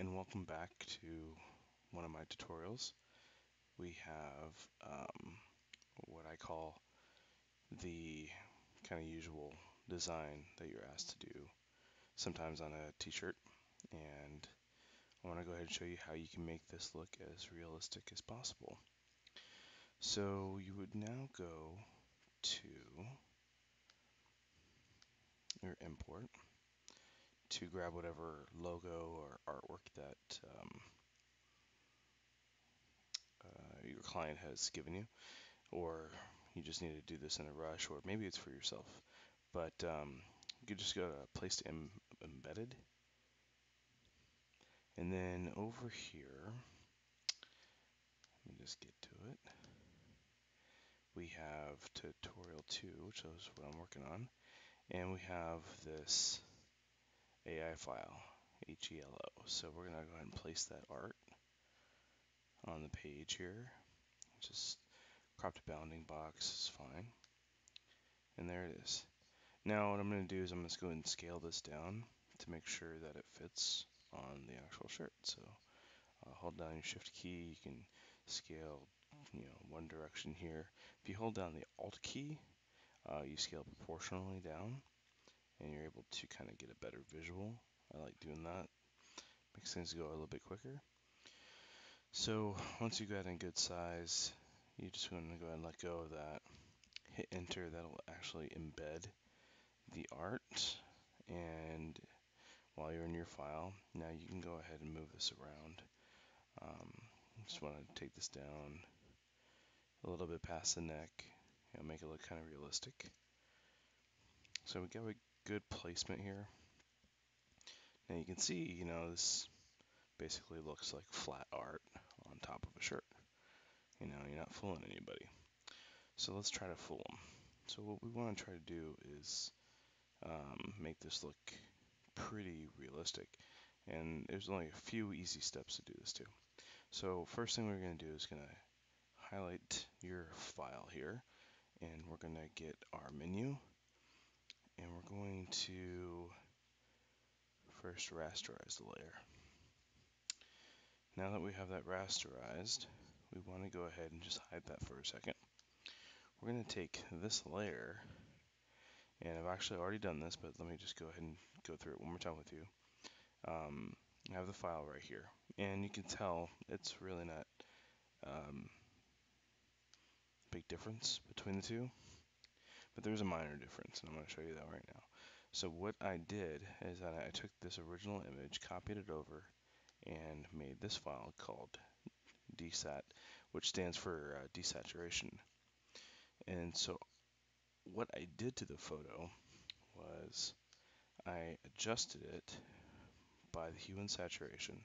and welcome back to one of my tutorials. We have what I call the kind of usual design that you're asked to do sometimes on a t-shirt, and I want to go ahead and show you how you can make this look as realistic as possible. So you would now go to your import to grab whatever logo or artwork that your client has given you, or you just need to do this in a rush, or maybe it's for yourself. But you could just go to place to embedded, and then over here, let me just get to it. We have tutorial 2, which is what I'm working on, and we have this AI file, HELO. So we're gonna go ahead and place that art on the page here. Just cropped bounding box is fine, and there it is. Now what I'm going to do is I'm just going to scale this down to make sure that it fits on the actual shirt. So hold down your shift key, you can scale one direction here. If you hold down the alt key, you scale proportionally down and you're able to kind of get a better visual. I like doing that. Makes things go a little bit quicker. So once you got in good size, you just want to go ahead and let go of that. Hit enter, that'll actually embed the art, and while you're in your file, now you can go ahead and move this around. Just want to take this down a little bit past the neck, make it look kind of realistic. So we got a good placement here. Now you can see, this basically looks like flat art on top of a shirt. You're not fooling anybody. So let's try to fool them. So what we want to try to do is make this look pretty realistic, and there's only a few easy steps to do this too. So first thing we're going to do is going to highlight your file here, and we're going to get our menu, and we're going to first rasterize the layer. Now that we have that rasterized, we want to go ahead and just hide that for a second. We're going to take this layer, and I've actually already done this, but let me just go ahead and go through it one more time with you. I have the file right here, and you can tell it's really not big difference between the two, but there's a minor difference, and I'm going to show you that right now. So what I did is that I took this original image, copied it over, and made this file called Dset, which stands for Desaturation. And so what I did to the photo was I adjusted it by the hue and saturation,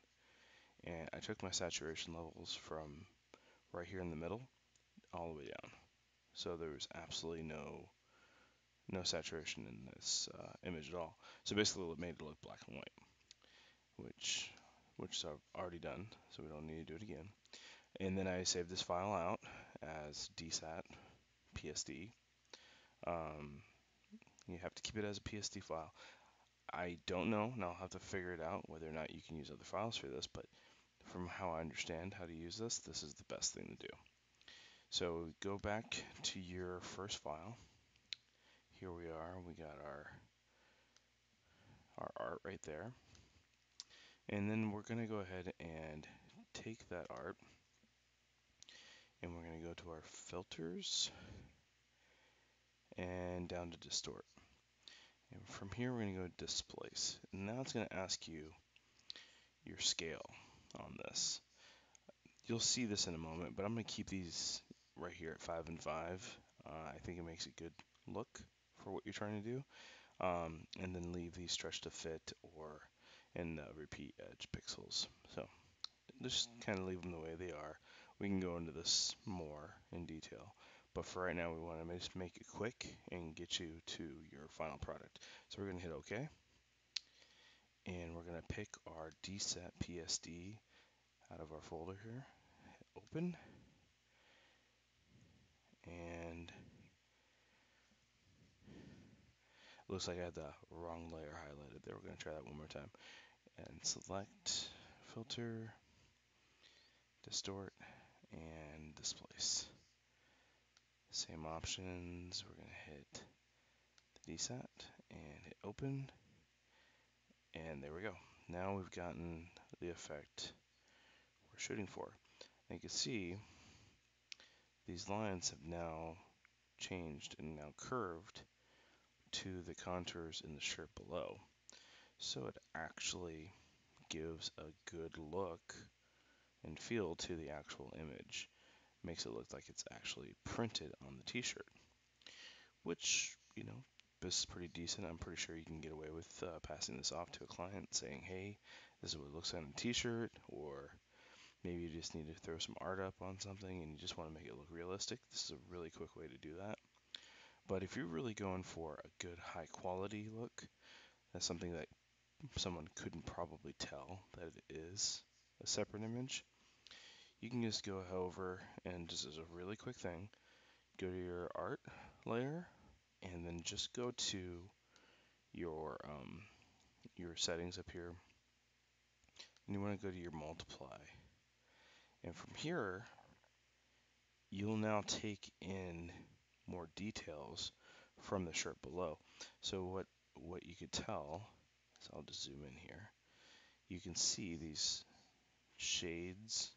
and I took my saturation levels from right here in the middle all the way down. So there was absolutely no saturation in this image at all. So basically it made it look black and white, which I've already done, so we don't need to do it again. And then I saved this file out as dsat psd. You have to keep it as a PSD file. I don't know, and I'll have to figure it out whether or not you can use other files for this, but from how I understand how to use this, this is the best thing to do. So go back to your first file. Here we are, we got our art right there. And then we're going to go ahead and take that art, and we're going to go to our filters and down to distort. And from here we're going to go to displace. And now it's going to ask you your scale on this. You'll see this in a moment, but I'm going to keep these right here at 5 and 5. I think it makes a good look for what you're trying to do. And then leave these stretch to fit or in repeat edge pixels. So just kind of leave them the way they are. We can go into this more in detail, but for right now we want to just make it quick and get you to your final product. So we're going to hit OK, and we're going to pick our Dset PSD out of our folder here, hit open, and looks like I had the wrong layer highlighted there. We're going to try that one more time, and select filter, distort, and displace. Same options. We're going to hit the Dset and hit open. And there we go. Now we've gotten the effect we're shooting for. And you can see these lines have now changed and now curved to the contours in the shirt below. So it actually gives a good look and feel to the actual image. Makes it look like it's actually printed on the t-shirt, which, you know, this is pretty decent. I'm pretty sure you can get away with passing this off to a client saying, hey, this is what it looks like on a t-shirt, or maybe you just need to throw some art up on something and you just want to make it look realistic. This is a really quick way to do that. But if you're really going for a good high quality look, that's something that someone couldn't probably tell that it is a separate image. You can just go over and just as a really quick thing, go to your art layer and then just go to your settings up here, and you want to go to your multiply. And from here, you'll now take in more details from the shirt below. So what you could tell, so I'll just zoom in here, you can see these shades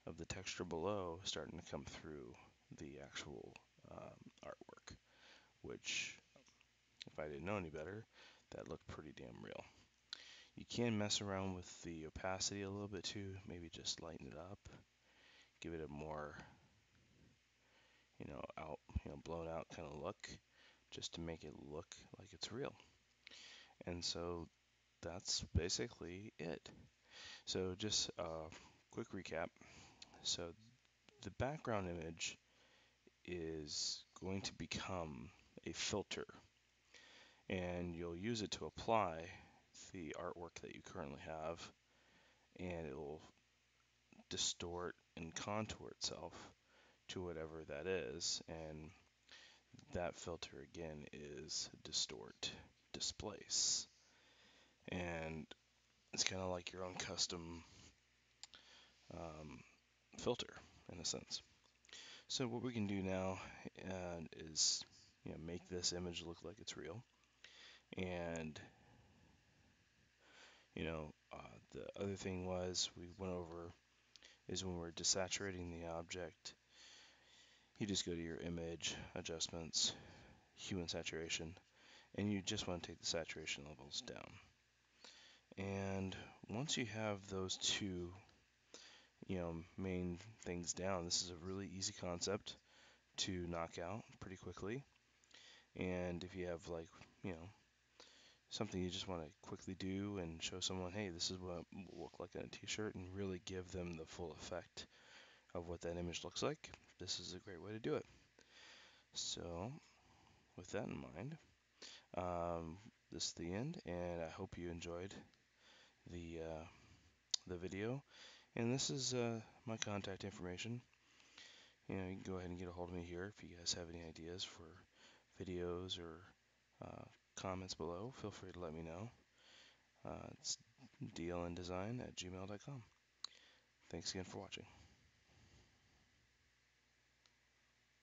of the texture below starting to come through the actual artwork, which, if I didn't know any better, that looked pretty damn real. You can mess around with the opacity a little bit too, maybe just lighten it up, give it a more, blown out kind of look, just to make it look like it's real. And so that's basically it. So just a quick recap. So the background image is going to become a filter, and you'll use it to apply the artwork that you currently have, and it will distort and contour itself to whatever that is, and that filter again is distort, displace, and it's kind of like your own custom filter in a sense. So what we can do now is make this image look like it's real, and the other thing we went over is when we're desaturating the object, you just go to your image adjustments, hue and saturation, and you just want to take the saturation levels down. And once you have those two main things down, this is a really easy concept to knock out pretty quickly. And if you have something you just want to quickly do and show someone, hey, this is what it will look like on a t-shirt, and really give them the full effect of what that image looks like, this is a great way to do it. So with that in mind, this is the end, and I hope you enjoyed the video. And this is my contact information. You can go ahead and get a hold of me here if you guys have any ideas for videos or comments below. Feel free to let me know. It's dlndesign@gmail.com. Thanks again for watching.